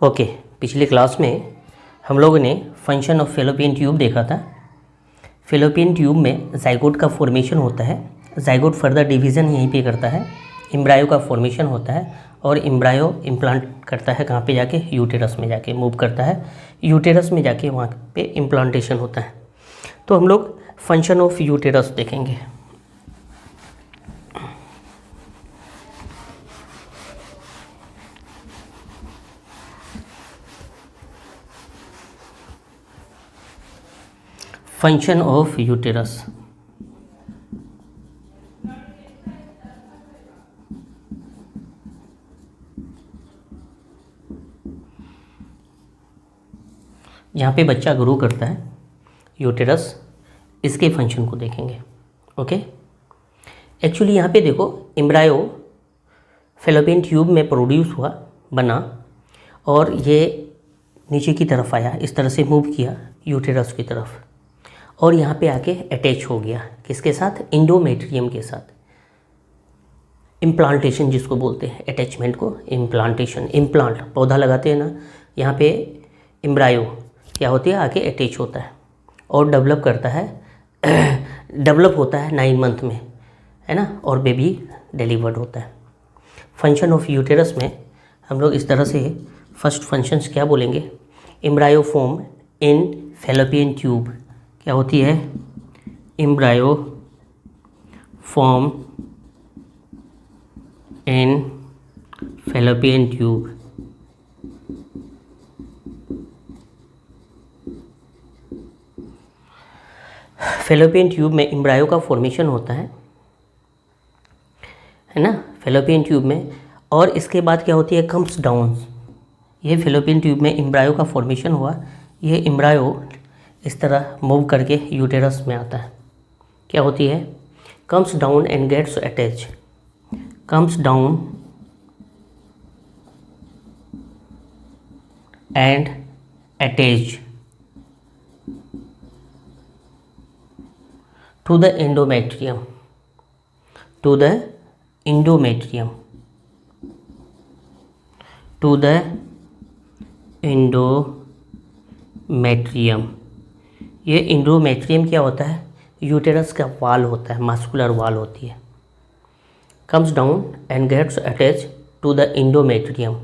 Okay, पिछली class में हम लोगों ने फंक्शन ऑफ फेलोपियन ट्यूब देखा था। फेलोपियन ट्यूब में जाइगोट का फॉर्मेशन होता है, जाइगोट फर्दर डिवीज़न यहीं पे करता है, एम्ब्रायो का फॉर्मेशन होता है और एम्ब्रायो इम्प्लांट करता है कहाँ पे जाके, यूटेरस में जाके मूव करता है, यूटेरस में जाके वहाँ पे इम्प्लांटेशन होता है। तो हम लोग फंक्शन ऑफ यूटेरस देखेंगे। Function of uterus. यहाँ पे बच्चा ग्रो करता है, यूटेरस, इसके फंक्शन को देखेंगे। ओके, एक्चुअली यहाँ पे देखो, एम्ब्रायो फेलोपियन ट्यूब में प्रोड्यूस हुआ, बना, और ये नीचे की तरफ आया, इस तरह से मूव किया यूटेरस की तरफ, और यहाँ पे आके अटैच हो गया किसके साथ, इंडोमेट्रियम के साथ। इम्प्लांटेशन जिसको बोलते हैं, अटैचमेंट को इम्प्लांटेशन, इम्प्लांट पौधा लगाते हैं ना, यहाँ पे एम्ब्रायो क्या होती है, आके अटैच होता है और डेवलप करता है डेवलप होता है 9 मंथ में, है ना, और बेबी डिलीवर्ड होता है। फंक्शन ऑफ यूटेरस में हम लोग इस तरह से फर्स्ट फंक्शंस क्या बोलेंगे, embryo form in fallopian tube, क्या होती है, embryo form in fallopian tube. Fallopian tube में एम्ब्रायो का फॉर्मेशन होता है ना, फेलोपियन ट्यूब में, और इसके बाद क्या होती है, कम्स डाउन। ये फेलोपियन ट्यूब में एम्ब्रायो का फॉर्मेशन हुआ, ये एम्ब्रायो इस तरह मूव करके यूटेरस में आता है, क्या होती है, comes down and gets attach, comes down and attach to the endometrium, to the endometrium, to the endometrium। ये endometrium क्या होता है, यूटेरस का वाल होता है, मास्कुलर वाल होती है। comes down and gets attached to the endometrium,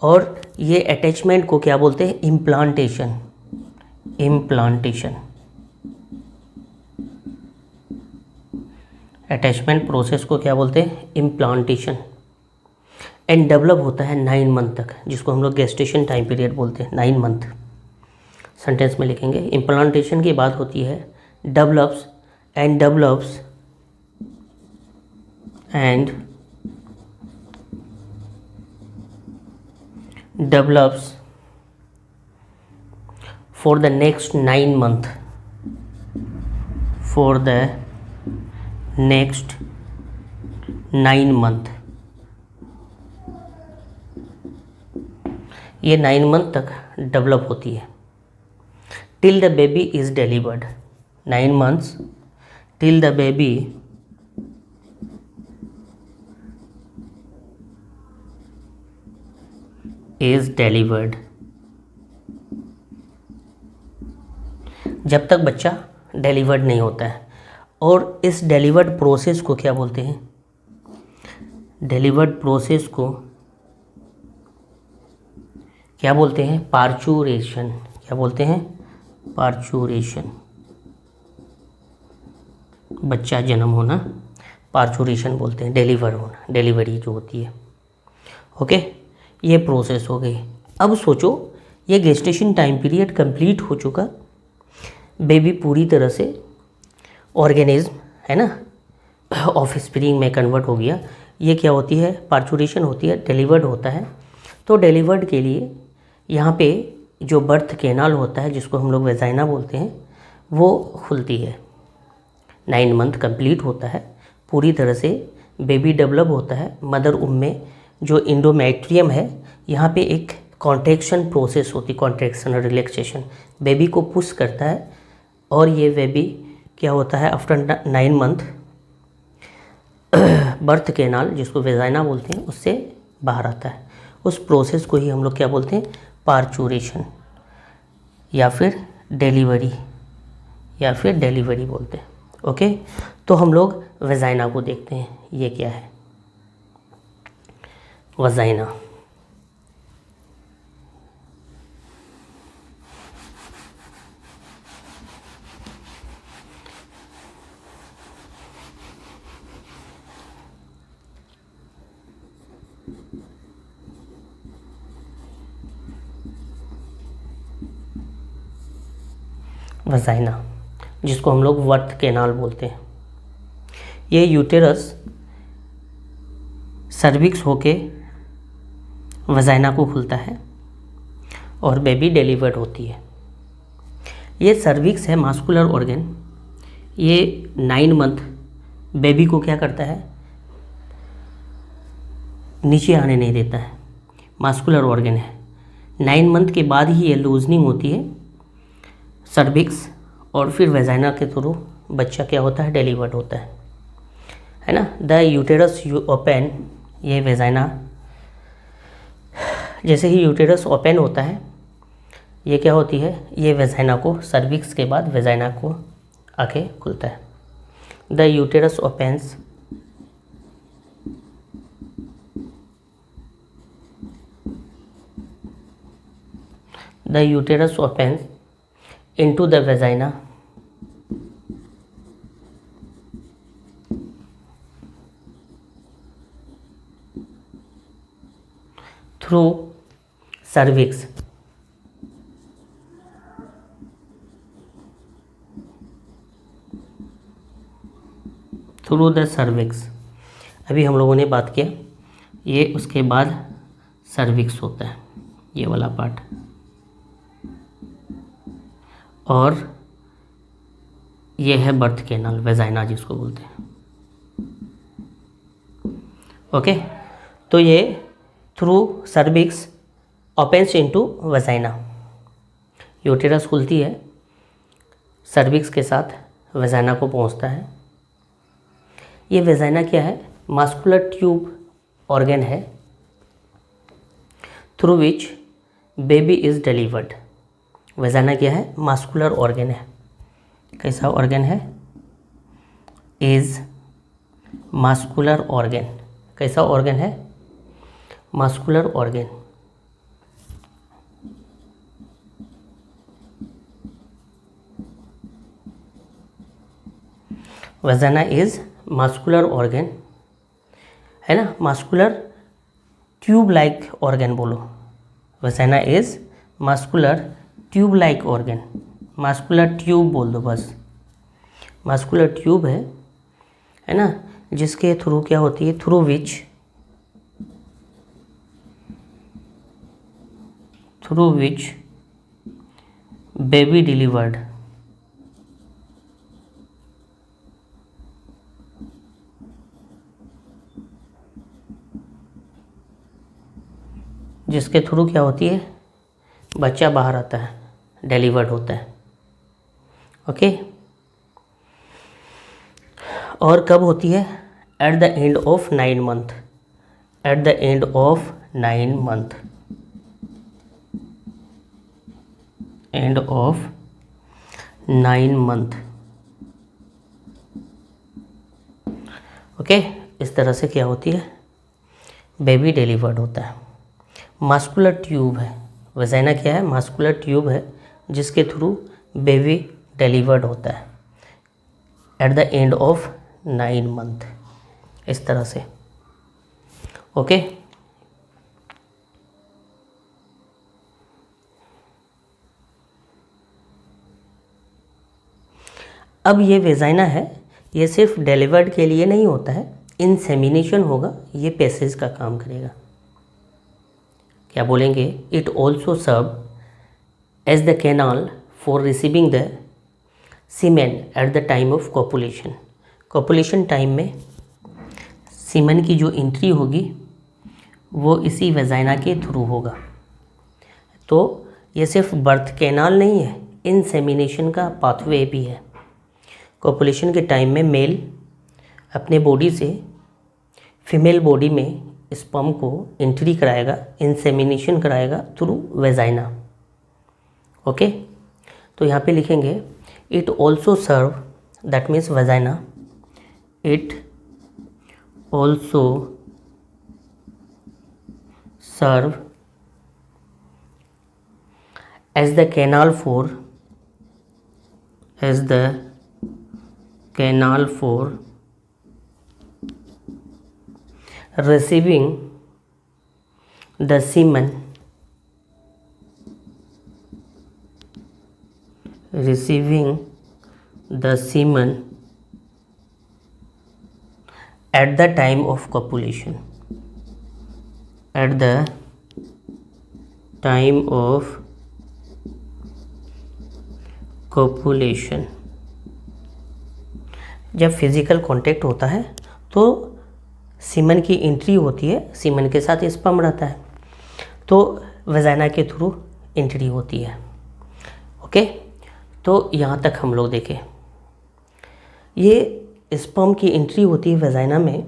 और ये अटैचमेंट को क्या बोलते हैं, इम्प्लांटेशन, इम्प्लांटेशन, अटैचमेंट प्रोसेस को क्या बोलते हैं, इम्प्लांटेशन, एंड डेवलप होता है 9 मंथ तक, जिसको हम लोग गेस्टेशन टाइम पीरियड बोलते हैं, 9 मंथ। सेंटेंस में लिखेंगे, इम्प्लांटेशन की बात होती है, develops and develops and develops for the next 9 month, for the next 9 month. ये 9 मंथ तक डेवलप होती है, till the baby is delivered, 9 months till the baby is delivered, जब तक बच्चा डिलीवर्ड नहीं होता है। और इस डिलीवर्ड प्रोसेस को क्या बोलते हैं, डिलीवर्ड प्रोसेस को क्या बोलते हैं, पार्चुरेशन, क्या बोलते हैं, पार्चुरेशन, बच्चा जन्म होना पार्चुरेशन बोलते हैं, डिलीवर होना, डिलीवरी जो होती है। ओके, ये प्रोसेस हो गई। अब सोचो, ये गेस्टेशन टाइम पीरियड कंप्लीट हो चुका, बेबी पूरी तरह से ऑर्गेनिज्म, है ना, ऑफ स्प्रिंग में कन्वर्ट हो गया। ये क्या होती है, पार्चुरेशन होती है, डिलीवर्ड होता है। तो डिलीवर्ड के लिए यहाँ पे जो बर्थ कैनाल होता है, जिसको हम लोग वेजाइना बोलते हैं, वो खुलती है, 9 मंथ कंप्लीट होता है, पूरी तरह से बेबी डेवलप होता है। मदर उम में जो इंडोमेट्रियम है, यहाँ पे एक कॉन्ट्रैक्शन प्रोसेस होती है, कॉन्ट्रैक्शन और रिलैक्सेशन, बेबी को पुश करता है, और ये बेबी क्या होता है, आफ्टर 9 मंथ बर्थ कैनाल, जिसको वेजाइना बोलते हैं, उससे बाहर आता है। उस प्रोसेस को ही हम लोग क्या बोलते हैं, पार्चुरेशन या फिर डिलीवरी बोलते हैं। ओके, तो हम लोग वेजाइना को देखते हैं, ये क्या है वजाइना। वजाइना जिसको हम लोग वर्थ कैनाल बोलते हैं, ये यूटेरस सर्विक्स होके वजाइना को खुलता है और बेबी डिलीवर्ड होती है। ये सर्विक्स है मास्कुलर ऑर्गन, ये 9 मंथ बेबी को क्या करता है, नीचे आने नहीं देता है। मास्कुलर ऑर्गन है, 9 मंथ के बाद ही ये लूजनिंग होती है सर्विक्स, और फिर वेजाइना के थ्रू बच्चा क्या होता है, डिलीवर्ड होता है ना। द यूटेरस ओपन, ये वेजाइना, जैसे ही यूटेरस ओपन होता है ये क्या होती है, ये वेजाइना को, सर्विक्स के बाद वेजाइना को आके खुलता है। The uterus opens into the vagina through cervix, अभी हम लोगों ने बात किया, ये उसके बाद सर्विक्स होता है, ये वाला पार्ट, और ये है बर्थ कैनाल, वेजाइना जिसको बोलते हैं। ओके, तो ये through cervix opens into vagina, uterus खुलती है, सर्विक्स के साथ वेजाइना को पहुंचता है। ये वेजाइना क्या है, मास्कुलर ट्यूब ऑर्गन है through which baby is delivered. Vagina क्या है, मास्कुलर ऑर्गन है। कैसा ऑर्गन है, इज मास्कुलर ऑर्गन। कैसा ऑर्गन है, muscular organ. Vagina is muscular organ, है ना, मास्कुलर ट्यूब लाइक ऑर्गन बोलो। Vagina is muscular tube like organ, muscular tube बोल दो बस। मास्कुलर ट्यूब है ना, जिसके थ्रू क्या होती है, थ्रू विच बेबी डिलीवर्ड, जिसके थ्रू क्या होती है, बच्चा बाहर आता है, डिलीवर्ड होता है। ओके, और कब होती है, at the end of 9 month, at the end of 9 month, end of 9 month. Okay, इस तरह से क्या होती है, बेबी डिलीवर्ड होता है। मास्कुलर ट्यूब है, वेजाइना क्या है, मास्कुलर ट्यूब है, जिसके थ्रू बेबी डिलीवर्ड होता है at the end of 9 month, इस तरह से। ओके, अब ये वेजाइना है, ये सिर्फ डिलीवर्ड के लिए नहीं होता है, इंसेमिनेशन होगा, ये पैसेज का काम करेगा। क्या बोलेंगे, it also serve as the canal for receiving the semen at the time of copulation. Copulation time में सीमेन की जो एंट्री होगी वो इसी वेजाइना के थ्रू होगा। तो ये सिर्फ बर्थ कैनाल नहीं है, इंसेमिनेशन का पाथवे भी है। कॉपुलेशन के टाइम में मेल अपने बॉडी से फीमेल बॉडी में स्पर्म को एंट्री कराएगा, इंसेमिनेशन कराएगा थ्रू वेजाइना। ओके, तो यहाँ पे लिखेंगे it also serve, that means vagina, it also serve as the canal for receiving the semen at the time of copulation, जब फिजिकल कांटेक्ट होता है तो सीमन की एंट्री होती है, सीमन के साथ स्पर्म रहता है, तो वेजाइना के थ्रू एंट्री होती है। ओके, तो यहाँ तक हम लोग देखें, ये स्पर्म की एंट्री होती है वेजाइना में,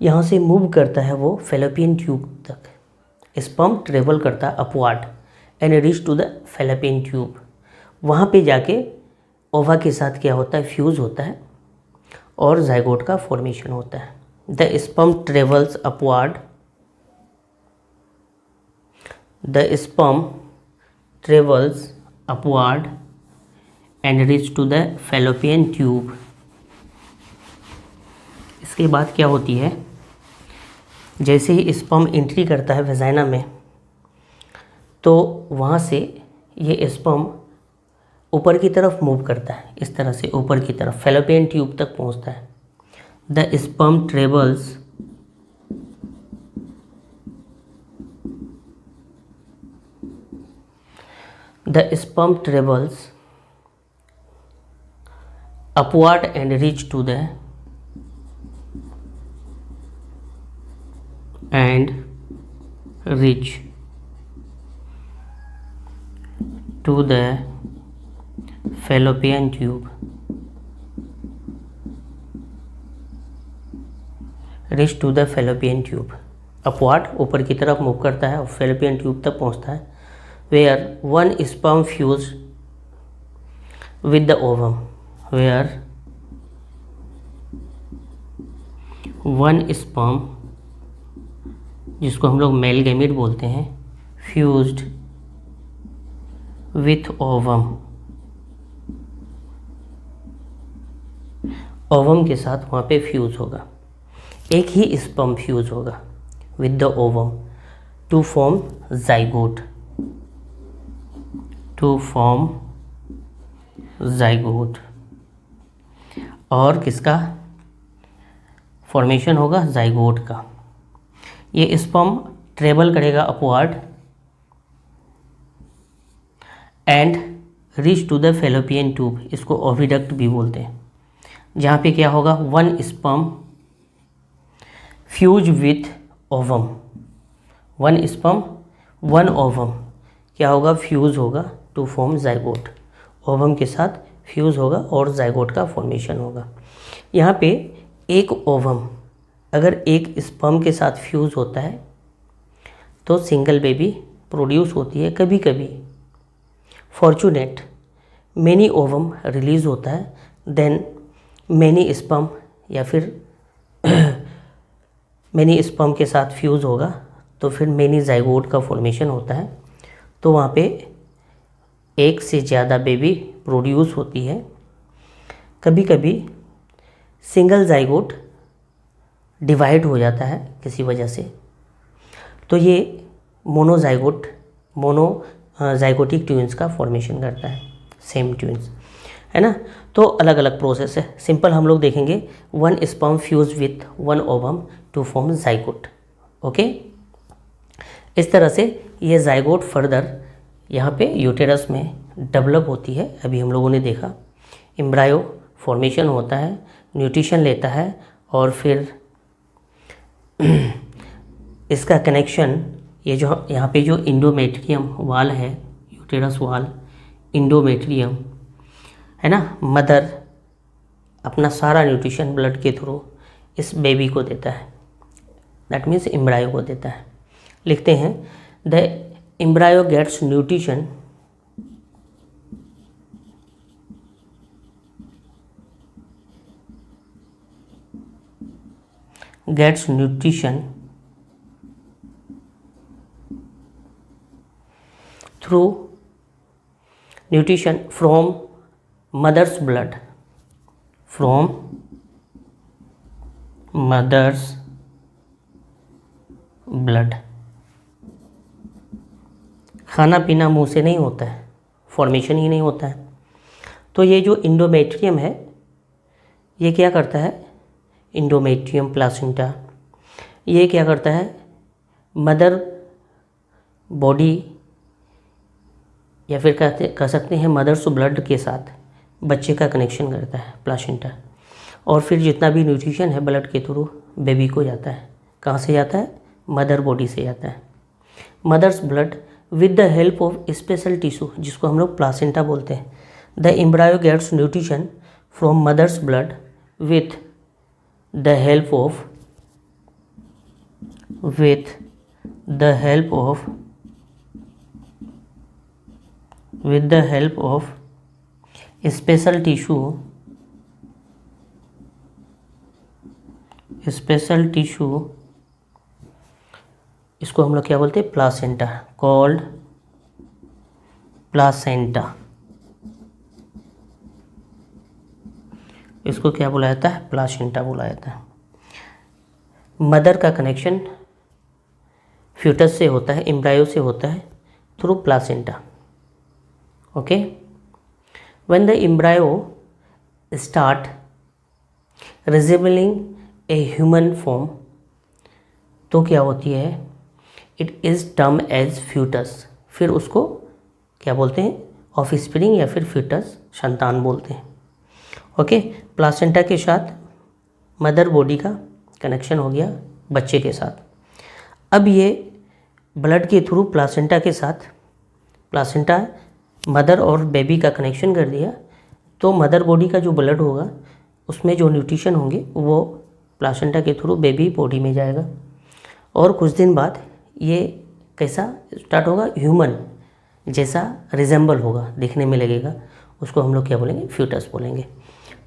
यहाँ से मूव करता है वो फैलोपियन ट्यूब तक, स्पर्म ट्रेवल करता है upward and reach to the fallopian tube. वहाँ पे जाके ओवा के साथ क्या होता है, फ्यूज़ होता है और जाइगोट का फॉर्मेशन होता है। The sperm travels upward and reach to the fallopian tube. इसके बाद क्या होती है, जैसे ही स्पर्म एंट्री करता है वेजाइना में, तो वहाँ से ये स्पर्म ऊपर की तरफ मूव करता है, इस तरह से ऊपर की तरफ फैलोपियन ट्यूब तक पहुँचता है। The sperm travels upward and reach to the fallopian tube. Reach to the fallopian tube, upward ऊपर की तरफ मूव करता है और फैलोपियन ट्यूब तक पहुंचता है, where one sperm fuse with the ovum, where one sperm, जिसको हम लोग मेल गैमीट बोलते हैं, फ्यूज्ड विथ ओवम, ओवम के साथ वहाँ पे फ्यूज़ होगा, एक ही स्पर्म फ्यूज़ होगा with the ovum to form zygote, और किसका फॉर्मेशन होगा, जाइगोट का। ये स्पर्म ट्रेवल करेगा upward and reach to the fallopian tube, इसको ओविडक्ट भी बोलते हैं, जहाँ पे क्या होगा, one sperm fuse with ovum, one sperm one ovum क्या होगा, फ्यूज़ होगा टू फॉर्म जाइगोट, ओवम के साथ फ्यूज़ होगा और जाइगोट का फॉर्मेशन होगा। यहाँ पे एक ओवम अगर एक स्पर्म के साथ फ्यूज़ होता है तो सिंगल बेबी प्रोड्यूस होती है। कभी कभी फॉर्चुनेट मैनी ओवम रिलीज़ होता है, देन मैनी स्पर्म या फिर मैनी स्पर्म के साथ फ्यूज़ होगा तो फिर मैनी जाइगोट का फॉर्मेशन होता है, तो वहाँ पे एक से ज़्यादा बेबी प्रोड्यूस होती है। कभी कभी सिंगल जाइगोट डिवाइड हो जाता है किसी वजह से, तो ये जाइगोटिक ट्विंस का फॉर्मेशन करता है, सेम ट्विंस है ना। तो अलग अलग प्रोसेस है, सिंपल हम लोग देखेंगे, one sperm fuse with one ovum to form zygote. Okay, इस तरह से ये जाइगोट फर्दर यहाँ पे यूटेरस में डेवलप होती है। अभी हम लोगों ने देखा एम्ब्रायो फॉर्मेशन होता है, न्यूट्रिशन लेता है और फिर इसका कनेक्शन, ये जो यहाँ पे जो इंडोमेट्रियम वाल है, यूटेरस वाल, इंडोमेट्रियम है ना, मदर अपना सारा न्यूट्रिशन ब्लड के थ्रू इस बेबी को देता है, दैट मीन्स एम्ब्रायो को देता है। लिखते हैं the embryo gets nutrition through nutrition from mother's blood, खाना पीना मुंह से नहीं होता है, फॉर्मेशन ही नहीं होता है। तो ये जो इंडोमेट्रियम है ये क्या करता है, इंडोमेट्रियम प्लासेंटा, ये क्या करता है, मदर बॉडी या फिर कह सकते हैं मदर्स ब्लड के साथ बच्चे का कनेक्शन करता है प्लासेंटा, और फिर जितना भी न्यूट्रिशन है ब्लड के थ्रू बेबी को जाता है। कहाँ से जाता है, मदर बॉडी से जाता है। Mother's blood with the help of special tissue, जिसको हम लोग प्लासेंटा बोलते हैं। The embryo gets nutrition from mother's blood with the help of special tissue, इसको हम लोग क्या बोलते हैं, प्लासेंटा, कॉल्ड प्लासेंटा। इसको क्या बोला जाता है, प्लासेंटा बोला जाता है। मदर का कनेक्शन फ्यूटस से होता है, एम्ब्रायो से होता है through placenta. Okay, when the embryo start resembling a human form, तो क्या होती है, it is term as foetus, फिर उसको क्या बोलते हैं, ऑफस्प्रिंग या फिर फ्यूटस, संतान बोलते हैं। ओके, प्लासेंटा के साथ मदर बॉडी का कनेक्शन हो गया बच्चे के साथ। अब ये ब्लड के थ्रू प्लासेंटा के साथ, प्लासेंटा मदर और बेबी का कनेक्शन कर दिया, तो मदर बॉडी का जो ब्लड होगा उसमें जो न्यूट्रिशन होंगे वो प्लासेंटा के थ्रू बेबी बॉडी में जाएगा, और कुछ दिन बाद ये कैसा स्टार्ट होगा, ह्यूमन जैसा रिजेंबल होगा, दिखने में लगेगा, उसको हम लोग क्या बोलेंगे, फ्यूटस बोलेंगे।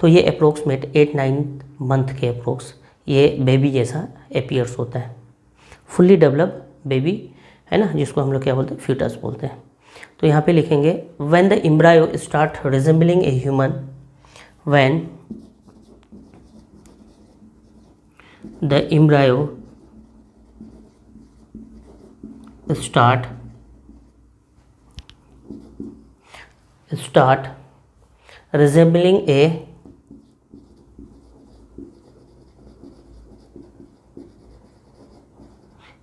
तो ये अप्रोक्सीमेट 8-9 मंथ के अप्रोक्स ये बेबी जैसा अपीयर्स होता है, फुल्ली डेवलप बेबी है ना, जिसको हम लोग क्या बोलते हैं, फ्यूटस बोलते हैं। तो यहाँ पे लिखेंगे when the embryo start resembling a human, when the embryo start resembling a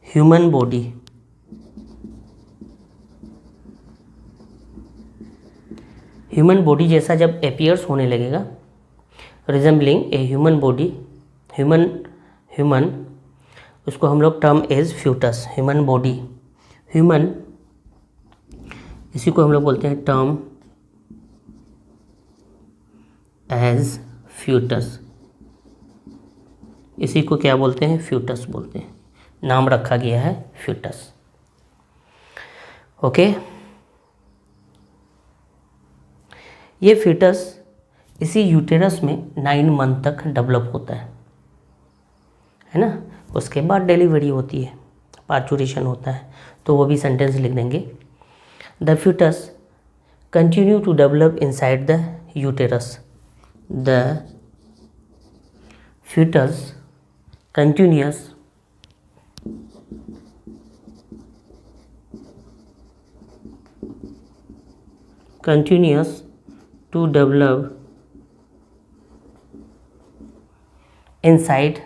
human body, human body जैसा जब अपीयर्स होने लगेगा, resembling a human body, human उसको हम लोग term as foetus, human body, human इसी को हम लोग बोलते हैं टर्म एज फ्यूटस, इसी को क्या बोलते हैं, फ्यूटस बोलते हैं, नाम रखा गया है फ्यूटस। ओके, ये फ्यूटस इसी यूटेरस में 9 मंथ तक डेवलप होता है ना। उसके बाद डिलीवरी होती है, पार्चुरेशन होता है, तो वो भी सेंटेंस लिख देंगे। The foetus continue to develop inside the uterus, the foetus continues to develop inside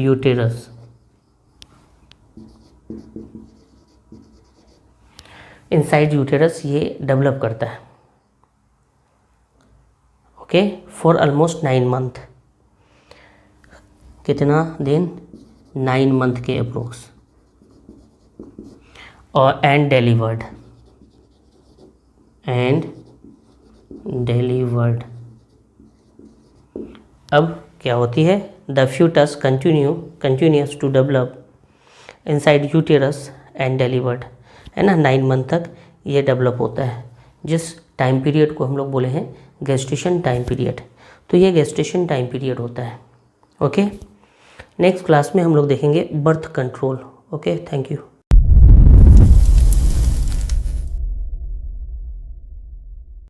uterus. Inside uterus ये डेवलप करता है, ओके, फॉर ऑलमोस्ट 9 मंथ। कितना दिन, 9 मंथ के अप्रोक्स, और एंड डिलीवर्ड अब क्या होती है? The foetus continues to develop inside uterus and delivered, है ना, 9 मंथ तक ये डेवलप होता है, जिस टाइम पीरियड को हम लोग बोले हैं गेस्टेशन टाइम पीरियड। तो ये गेस्टेशन टाइम पीरियड होता है। ओके, नेक्स्ट क्लास में हम लोग देखेंगे birth control. Okay, thank you.